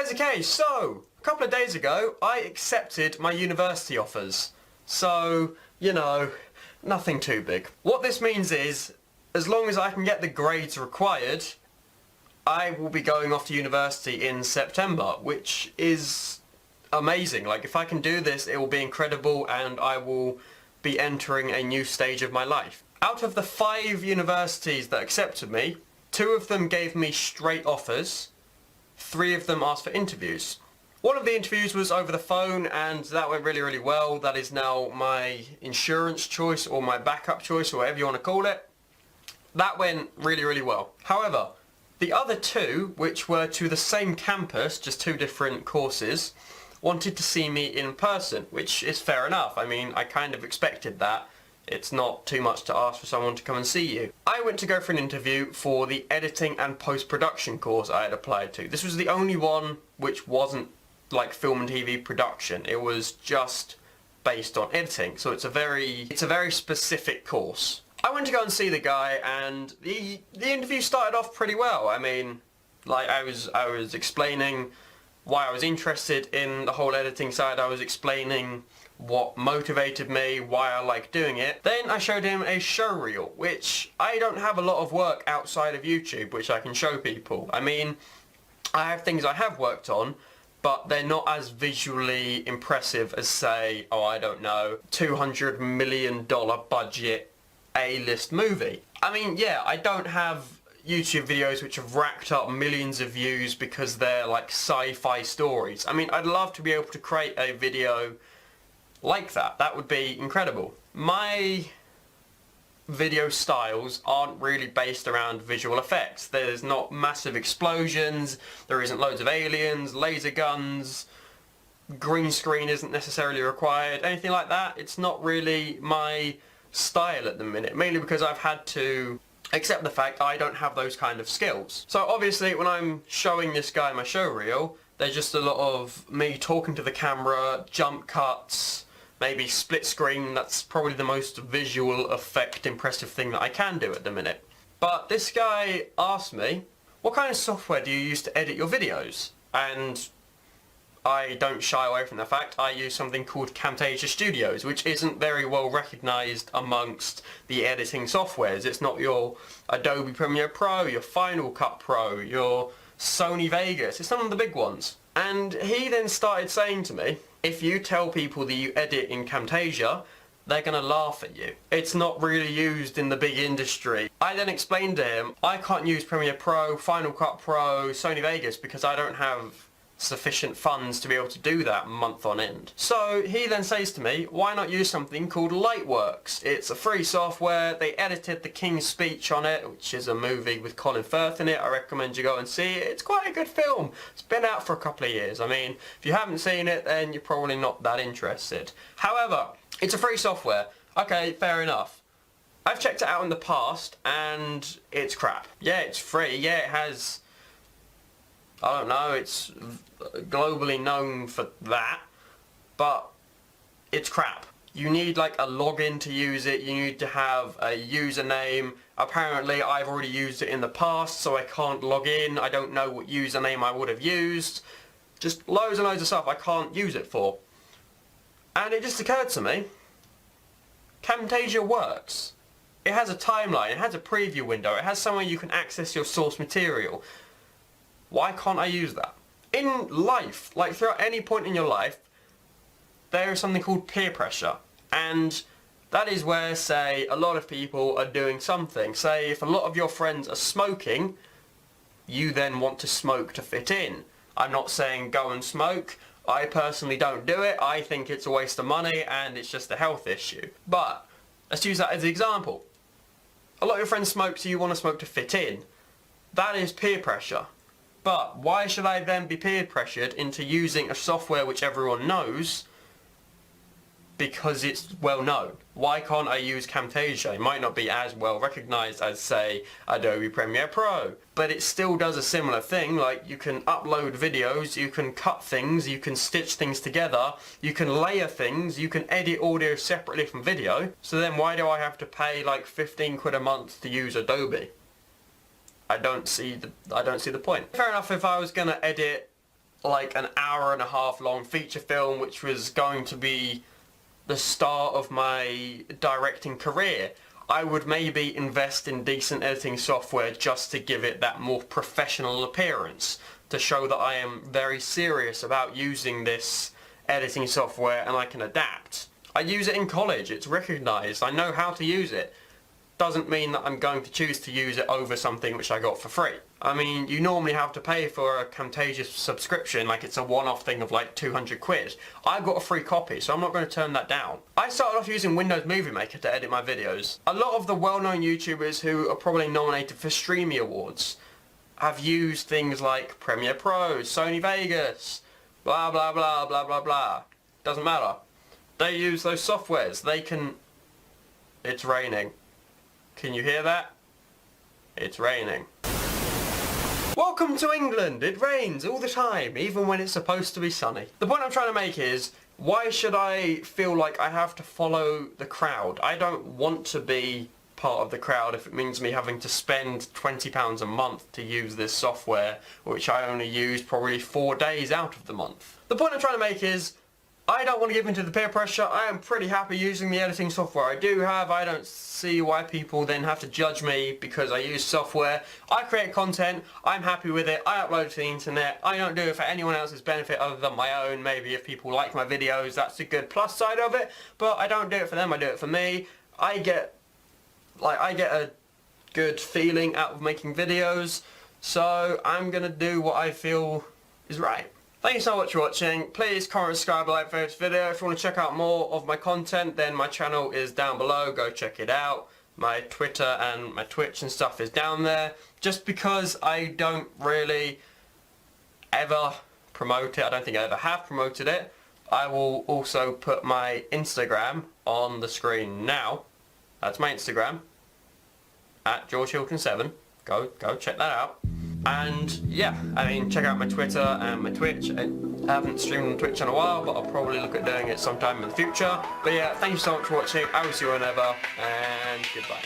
Guys, okay, so a couple of days ago I accepted my university offers. So, you know, nothing too big. What this means is, as long as I can get the grades required, I will be going off to university in September, which is amazing. Like, if I can do this, it will be incredible and I will be entering a new stage of my life. Out of the 5 universities that accepted me, 2 of them gave me straight offers, 3 of them asked for interviews. One of the interviews was over the phone and that went really, really well. That is now my insurance choice or my backup choice or whatever you want to call it. That went really, really well. However, the other 2, which were to the same campus, just 2 different courses, wanted to see me in person, which is fair enough. I mean, I kind of expected that. It's not too much to ask for someone to come and see you. I went to go for an interview for the editing and post-production course I had applied to. This was the only one which wasn't like film and TV production. It was just based on editing, so it's a very specific course. I went to go and see the guy and the interview started off pretty well. I mean, like I was explaining why I was interested in the whole editing side. I was explaining what motivated me, why I like doing it. Then I showed him a show reel, which I don't have a lot of work outside of YouTube which I can show people. I mean, I have things I have worked on, but they're not as visually impressive as, say, oh, I don't know, $200 million budget A-list movie. I mean, yeah, I don't have YouTube videos which have racked up millions of views because they're like sci-fi stories. I mean, I'd love to be able to create a video like that. That would be incredible. My video styles aren't really based around visual effects. There's not massive explosions, there isn't loads of aliens, laser guns, green screen isn't necessarily required, anything like that. It's not really my style at the minute, mainly because I've had to accept the fact I don't have those kind of skills. So obviously when I'm showing this guy my show reel, there's just a lot of me talking to the camera, jump cuts, maybe split screen. That's probably the most visual effect impressive thing that I can do at the minute. But this guy asked me, what kind of software do you use to edit your videos? And I don't shy away from the fact I use something called Camtasia Studios, which isn't very well recognised amongst the editing softwares. It's not your Adobe Premiere Pro, your Final Cut Pro, your Sony Vegas. It's none of the big ones. And he then started saying to me, if you tell people that you edit in Camtasia, they're going to laugh at you. It's not really used in the big industry. I then explained to him, I can't use Premiere Pro, Final Cut Pro, Sony Vegas because I don't have sufficient funds to be able to do that month on end. So he then says to me, why not use something called Lightworks? It's a free software. They edited The King's Speech on it, which is a movie with Colin Firth in it. I recommend you go and see it. It's quite a good film. It's been out for a couple of years. I mean, if you haven't seen it, then you're probably not that interested. However, it's a free software. Okay, fair enough. I've checked it out in the past and it's crap. Yeah, it's free. Yeah, it has, I don't know, it's globally known for that, but it's crap. You need like a login to use it, you need to have a username. Apparently I've already used it in the past, so I can't log in. I don't know what username I would have used. Just loads and loads of stuff I can't use it for. And it just occurred to me, Camtasia works. It has a timeline, it has a preview window, it has somewhere you can access your source material. Why can't I use that? In life, like throughout any point in your life, there is something called peer pressure. And that is where, say, a lot of people are doing something. Say, if a lot of your friends are smoking, you then want to smoke to fit in. I'm not saying go and smoke. I personally don't do it. I think it's a waste of money and it's just a health issue. But let's use that as an example. A lot of your friends smoke, so you want to smoke to fit in. That is peer pressure. But why should I then be peer pressured into using a software which everyone knows because it's well known? Why can't I use Camtasia? It might not be as well recognised as, say, Adobe Premiere Pro, but it still does a similar thing. Like, you can upload videos, you can cut things, you can stitch things together, you can layer things, you can edit audio separately from video. So then why do I have to pay like 15 quid a month to use Adobe? I don't see the point. Fair enough, if I was going to edit like an hour-and-a-half long feature film which was going to be the start of my directing career, I would maybe invest in decent editing software just to give it that more professional appearance, to show that I am very serious about using this editing software and I can adapt. I use it in college, it's recognised, I know how to use it. Doesn't mean that I'm going to choose to use it over something which I got for free. I mean, you normally have to pay for a Camtasia subscription, like it's a one-off thing of like 200 quid. I got a free copy, so I'm not going to turn that down. I started off using Windows Movie Maker to edit my videos. A lot of the well-known YouTubers who are probably nominated for Streamy Awards have used things like Premiere Pro, Sony Vegas, blah blah blah blah blah blah. Doesn't matter. They use those softwares. They can... It's raining. Can you hear that? It's raining. Welcome to England! It rains all the time, even when it's supposed to be sunny. The point I'm trying to make is, why should I feel like I have to follow the crowd? I don't want to be part of the crowd if it means me having to spend £20 a month to use this software, which I only use probably 4 days out of the month. The point I'm trying to make is, I don't want to give in to the peer pressure. I am pretty happy using the editing software I do have. I don't see why people then have to judge me because I use software. I create content, I'm happy with it, I upload it to the internet. I don't do it for anyone else's benefit other than my own. Maybe if people like my videos, that's a good plus side of it, but I don't do it for them, I do it for me. I get a good feeling out of making videos, so I'm gonna do what I feel is right. Thank you so much for watching. Please comment, subscribe, like for this video. If you want to check out more of my content, then my channel is down below. Go check it out. My Twitter and my Twitch and stuff is down there. Just because I don't really ever promote it, I don't think I ever have promoted it, I will also put my Instagram on the screen now. That's my Instagram, at GeorgeHilton7. Go check that out. And yeah, I mean, check out my Twitter and my Twitch. I haven't streamed on Twitch in a while, but I'll probably look at doing it sometime in the future. But yeah, thank you so much for watching. I will see you whenever, and goodbye.